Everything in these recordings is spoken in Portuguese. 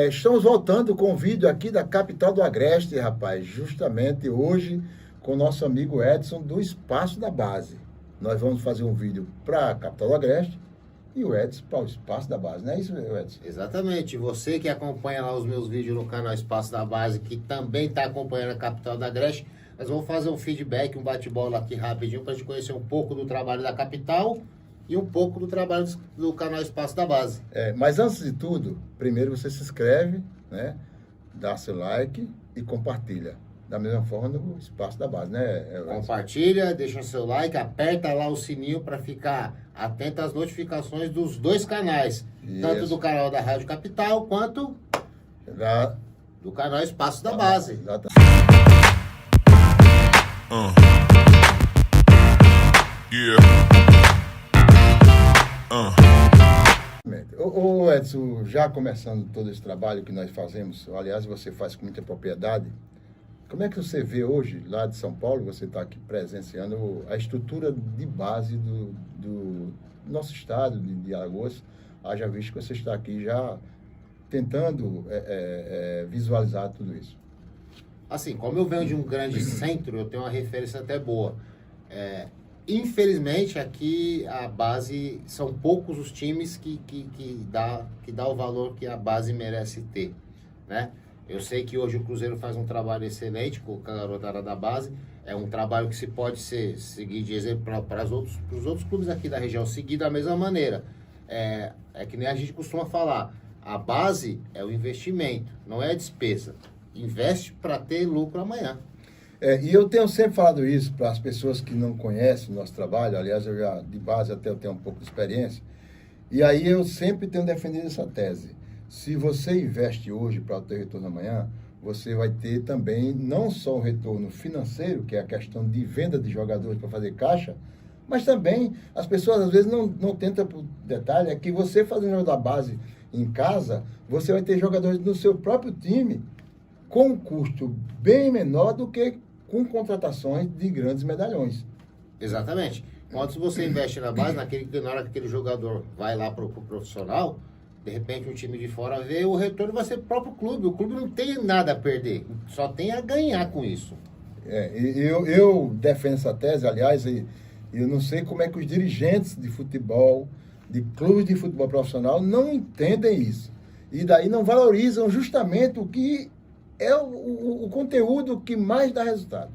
Estamos voltando com um vídeo aqui da capital do Agreste, rapaz, justamente hoje com o nosso amigo Edson do Espaço da Base. Nós vamos fazer um vídeo para a capital do Agreste e o Edson para o Espaço da Base, não é isso, Edson? Exatamente. Você que acompanha lá os meus vídeos no canal Espaço da Base, que também está acompanhando a capital da Agreste, nós vamos fazer um feedback, um bate-bola aqui rapidinho para a gente conhecer um pouco do trabalho da capital e um pouco do trabalho do canal Espaço da Base. Mas antes de tudo, primeiro você se inscreve, né? Dá seu like e compartilha. Da mesma forma no Espaço da Base, né? Compartilha, deixa seu like, aperta lá o sininho para ficar atento às notificações dos dois canais. Isso. Tanto do canal da Rádio Capital, quanto do canal Espaço da Base. Ô Edson, já começando todo esse trabalho que nós fazemos, aliás, você faz com muita propriedade, como é que você vê hoje, lá de São Paulo, você está aqui presenciando a estrutura de base do nosso estado, de Alagoas, haja visto que você está aqui já tentando visualizar tudo isso? Assim, como eu venho de um grande centro, eu tenho uma referência até boa. Infelizmente, aqui a base, são poucos os times que dá o valor que a base merece ter, né? Eu sei que hoje o Cruzeiro faz um trabalho excelente com a garotada da base. É um trabalho que se pode seguir de exemplo para os outros clubes aqui da região, seguir da mesma maneira. É que nem a gente costuma falar, a base é o investimento, não é a despesa. Investe para ter lucro amanhã. E eu tenho sempre falado isso para as pessoas que não conhecem o nosso trabalho. Aliás, eu já de base até eu tenho um pouco de experiência. E aí eu sempre tenho defendido essa tese. Se você investe hoje para ter retorno amanhã, você vai ter também não só um retorno financeiro, que é a questão de venda de jogadores para fazer caixa, mas também as pessoas às vezes não tentam por detalhe, é que você fazendo um jogo da base em casa, você vai ter jogadores no seu próprio time com um custo bem menor do que com contratações de grandes medalhões. Exatamente. Quando você investe na base, na hora que aquele jogador vai lá para o profissional, de repente um time de fora vê, o retorno vai ser pro próprio clube. O clube não tem nada a perder, só tem a ganhar com isso. Eu defendo essa tese, aliás, e eu não sei como é que os dirigentes de futebol, de clubes de futebol profissional, não entendem isso. E daí não valorizam justamente o que é o conteúdo que mais dá resultado.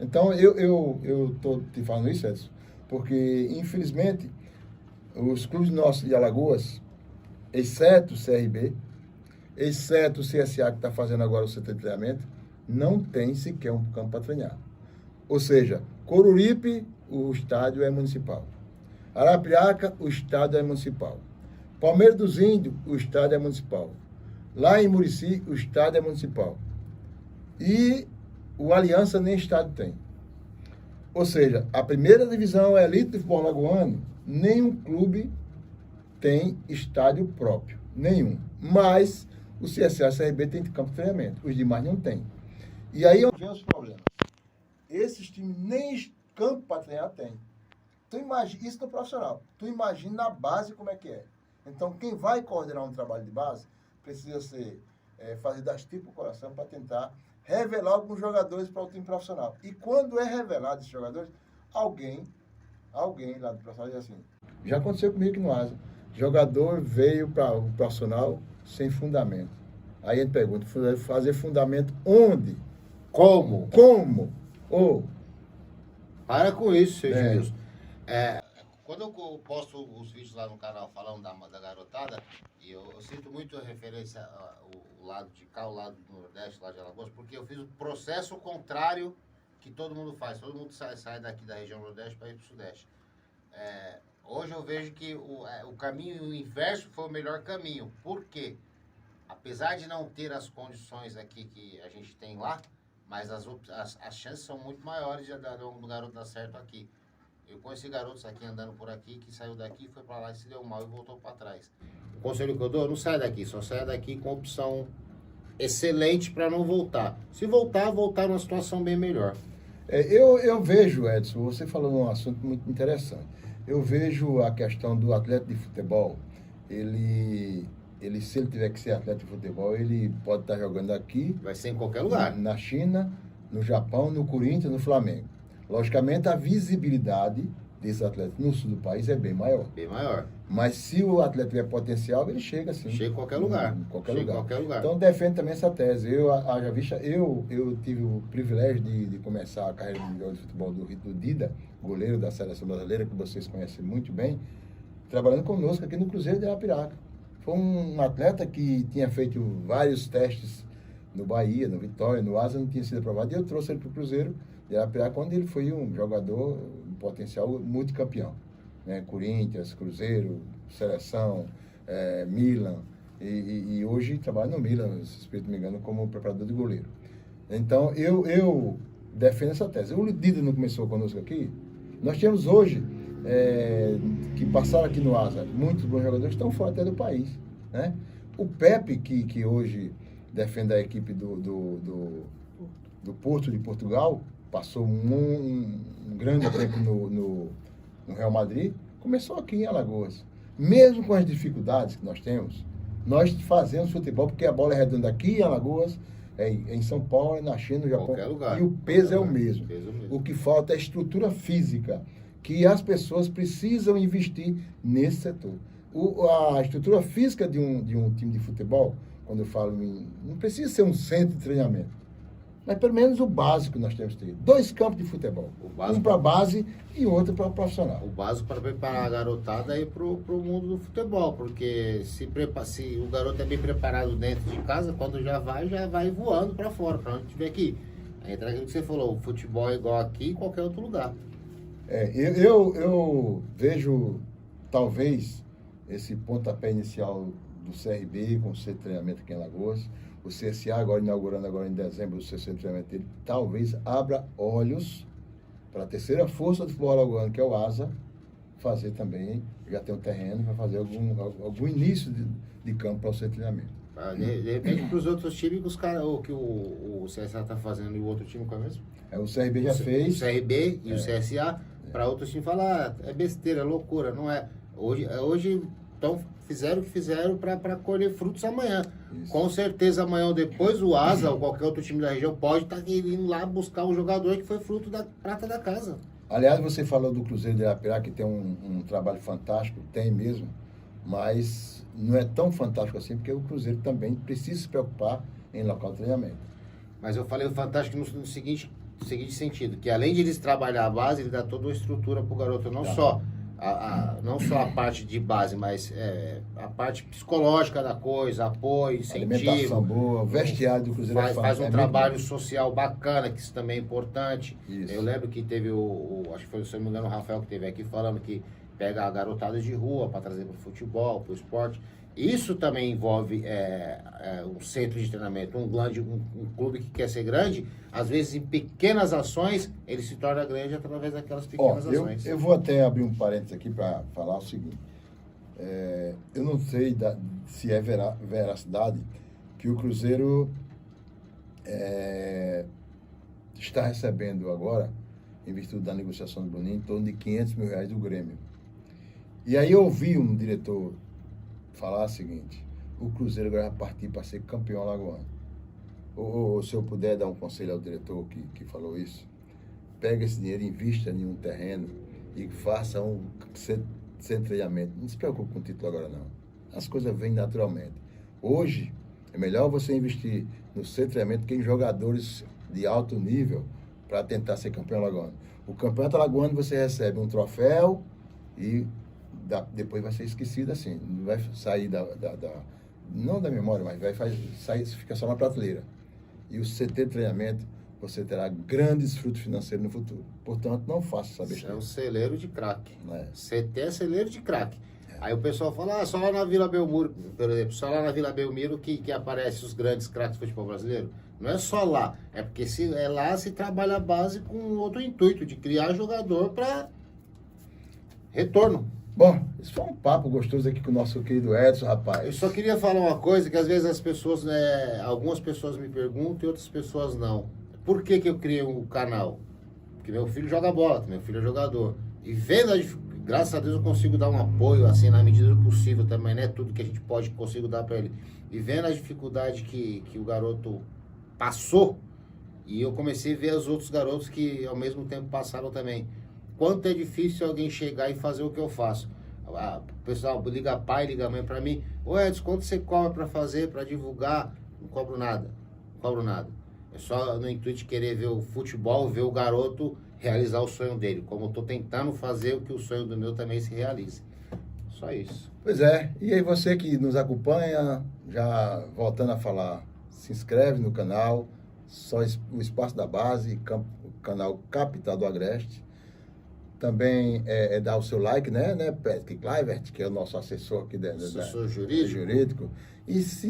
Então, eu estou te falando isso, Edson, porque, infelizmente, os clubes nossos de Alagoas, exceto o CRB, exceto o CSA, que está fazendo agora o centro de treinamento, não tem sequer um campo para treinar. Ou seja, Coruripe, o estádio é municipal. Arapiraca, o estádio é municipal. Palmeiras dos Índios, o estádio é municipal. Lá em Murici, o estádio é municipal. E o Aliança nem estádio tem. Ou seja, a primeira divisão, a elite do futebol alagoano, nenhum clube tem estádio próprio. Nenhum. Mas o CSA e o CRB tem campo de treinamento. Os demais não tem. E aí vem os problemas. Esses times nem campo para treinar tem. Tu imagina, isso no profissional. Tu imagina na base como é que é. Então, quem vai coordenar um trabalho de base precisa fazer das tripas o coração para tentar revelar alguns jogadores para o time profissional. E quando é revelado esses jogadores, alguém lá do profissional diz assim, já aconteceu comigo aqui no Asa, jogador veio para o profissional sem fundamento. Aí a gente pergunta, fazer fundamento onde? Como? Para com isso, seu Gilson. Quando eu posto os vídeos lá no canal falando da garotada, e eu sinto muito a referência ao lado de cá, o lado do Nordeste, lá de Alagoas, porque eu fiz o processo contrário que todo mundo faz. Todo mundo sai daqui da região Nordeste para ir para o Sudeste. Hoje eu vejo que o caminho inverso foi o melhor caminho. Por quê? Apesar de não ter as condições aqui que a gente tem lá, mas as chances são muito maiores do garoto dar certo aqui. Eu conheci garotos aqui andando por aqui, que saiu daqui, foi para lá e se deu mal e voltou para trás. O conselho que eu dou, não sai daqui, só sai daqui com opção excelente para não voltar. Se voltar numa situação bem melhor. Eu vejo, Edson, você falou um assunto muito interessante. Eu vejo a questão do atleta de futebol, ele se ele tiver que ser atleta de futebol, ele pode estar jogando aqui, Vai ser em qualquer lugar. na China, no Japão, no Corinthians, no Flamengo. Logicamente, a visibilidade desses atletas no sul do país é bem maior. Bem maior. Mas se o atleta tiver potencial, ele chega assim. Chega em qualquer lugar. Em qualquer Chega em lugar. qualquer lugar. Então, defendo também essa tese. Eu tive o privilégio de começar a carreira de jogador de futebol do Dida, goleiro da Seleção Brasileira, que vocês conhecem muito bem, trabalhando conosco aqui no Cruzeiro de Arapiraca. Foi um atleta que tinha feito vários testes no Bahia, no Vitória, no Asa, não tinha sido aprovado, e eu trouxe ele para o Cruzeiro de Arapiraca, quando ele foi um jogador, um potencial multicampeão. Né? Corinthians, Cruzeiro, Seleção, Milan, e hoje trabalha no Milan, se não me engano, como preparador de goleiro. Então, eu defendo essa tese. O Dida não começou conosco aqui, nós temos hoje, que passaram aqui no Asa, muitos bons jogadores estão fora até do país. Né? O Pepe, que hoje defende a equipe do Porto de Portugal, passou um grande tempo no Real Madrid, começou aqui em Alagoas. Mesmo com as dificuldades que nós temos, nós fazemos futebol, porque a bola é redonda aqui em Alagoas, em São Paulo, na China, no Japão. Qualquer lugar. E o peso é o mesmo. Mesmo. O que falta é estrutura física, que as pessoas precisam investir nesse setor. A estrutura física de um time de futebol, quando eu falo não precisa ser um centro de treinamento, mas pelo menos o básico nós temos que ter. 2 campos de futebol. Um para a base e outro para o profissional. O básico para preparar a garotada aí para o mundo do futebol, porque se o garoto é bem preparado dentro de casa, quando já vai voando para fora, para onde tiver que ir. Entra aquilo que você falou, o futebol é igual aqui em qualquer outro lugar. Eu vejo, talvez, esse pontapé inicial do CRB com o centro de treinamento aqui em Alagoas, o CSA agora inaugurando agora em dezembro o seu centro de treinamento dele, talvez abra olhos para a terceira força do futebol alagoano, que é o Asa, fazer também, já tem um terreno, para fazer algum início de campo para o centro de treinamento. De repente, para os outros times, o que o CSA está fazendo e o outro time, qual é mesmo? O CRB já fez. O CRB e o CSA, para outros times falar, é besteira, é loucura, não é? Hoje então, fizeram o que fizeram para colher frutos amanhã. Isso. Com certeza, amanhã ou depois, o Asa ou qualquer outro time da região pode estar indo lá buscar um jogador que foi fruto da prata da casa. Aliás, você falou do Cruzeiro de Arapiraca, que tem um trabalho fantástico, tem mesmo, mas não é tão fantástico assim, porque o Cruzeiro também precisa se preocupar em local de treinamento. Mas eu falei o fantástico no seguinte sentido, que além de eles trabalhar a base, ele dá toda uma estrutura para o garoto, não só a parte de base, mas a parte psicológica da coisa, apoio, incentivo. Alimentação boa, vestiário do Cruzeiro faz um trabalho social bacana, que isso também é importante. Isso. Eu lembro que teve acho que foi, se não me engano, o Rafael que teve aqui falando que pega a garotada de rua para trazer para o futebol, para o esporte. Isso também envolve um centro de treinamento, um clube que quer ser grande, às vezes em pequenas ações, ele se torna grande através daquelas pequenas ações. Eu vou até abrir um parênteses aqui para falar o seguinte. Eu não sei se é veracidade que o Cruzeiro está recebendo agora, em virtude da negociação do Boninho, em torno de R$500 mil do Grêmio. E aí eu ouvi um diretor falar o seguinte: o Cruzeiro agora vai partir para ser campeão alagoano. Ou se eu puder dar um conselho ao diretor que falou isso, pega esse dinheiro, invista em um terreno e faça um centro de treinamento. Não se preocupe com o título agora, não. As coisas vêm naturalmente. Hoje, é melhor você investir no centro de treinamento que em jogadores de alto nível para tentar ser campeão alagoano. O campeonato alagoano você recebe um troféu e depois vai ser esquecido assim. Não vai sair não da memória, mas vai sair, fica só na prateleira. E o CT de treinamento, você terá grandes frutos financeiros no futuro. Portanto, não faça essa besteira. É um celeiro de craque. CT é celeiro de craque. Aí o pessoal fala, só lá na Vila Belmiro, por exemplo, só lá na Vila Belmiro que aparecem os grandes craques do futebol brasileiro. Não é só lá, é porque lá se trabalha a base com outro intuito, de criar jogador para retorno. Bom, isso foi um papo gostoso aqui com o nosso querido Edson, rapaz. Eu só queria falar uma coisa, que às vezes as pessoas, algumas pessoas me perguntam e outras pessoas não. Por que eu criei um canal? Porque meu filho joga bola, meu filho é jogador. E vendo graças a Deus eu consigo dar um apoio, assim, na medida do possível também, né? Tudo que a gente pode, consigo dar para ele. E vendo a dificuldade que o garoto passou, e eu comecei a ver os outros garotos que ao mesmo tempo passaram também. Quanto é difícil alguém chegar e fazer o que eu faço. O pessoal liga pai, liga mãe para mim. Ô Edson, quanto você cobra para fazer, para divulgar? Não cobro nada, não cobro nada. É só no intuito de querer ver o futebol, ver o garoto realizar o sonho dele. Como eu tô tentando fazer o que o sonho do meu também se realize. Só isso. Pois é, e aí você que nos acompanha, já voltando a falar, se inscreve no canal, o Espaço da Base, o canal Capital do Agreste. Também dar o seu like, né, Patrick Kluivert, que é o nosso assessor aqui Assessor jurídico. E se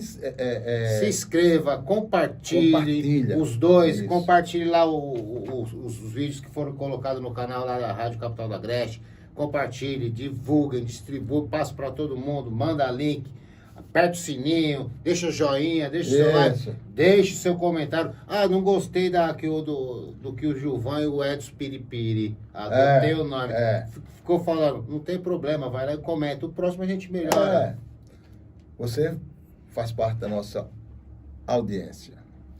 inscreva, compartilhe os dois, Isso. compartilhe lá os vídeos que foram colocados no canal lá da Rádio Capital do Agreste. Compartilhe, divulguem, distribua, passa para todo mundo, manda link, aperta o sininho, deixa o joinha, deixa o seu like, deixa o seu comentário. Ah, não gostei do que o Gilvan e o Edson Piripiri, adotei o nome. Ficou falando, não tem problema, vai lá e comenta. O próximo a gente melhora. Você faz parte da nossa audiência.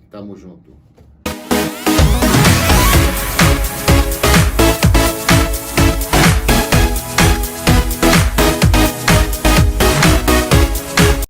Tamo junto.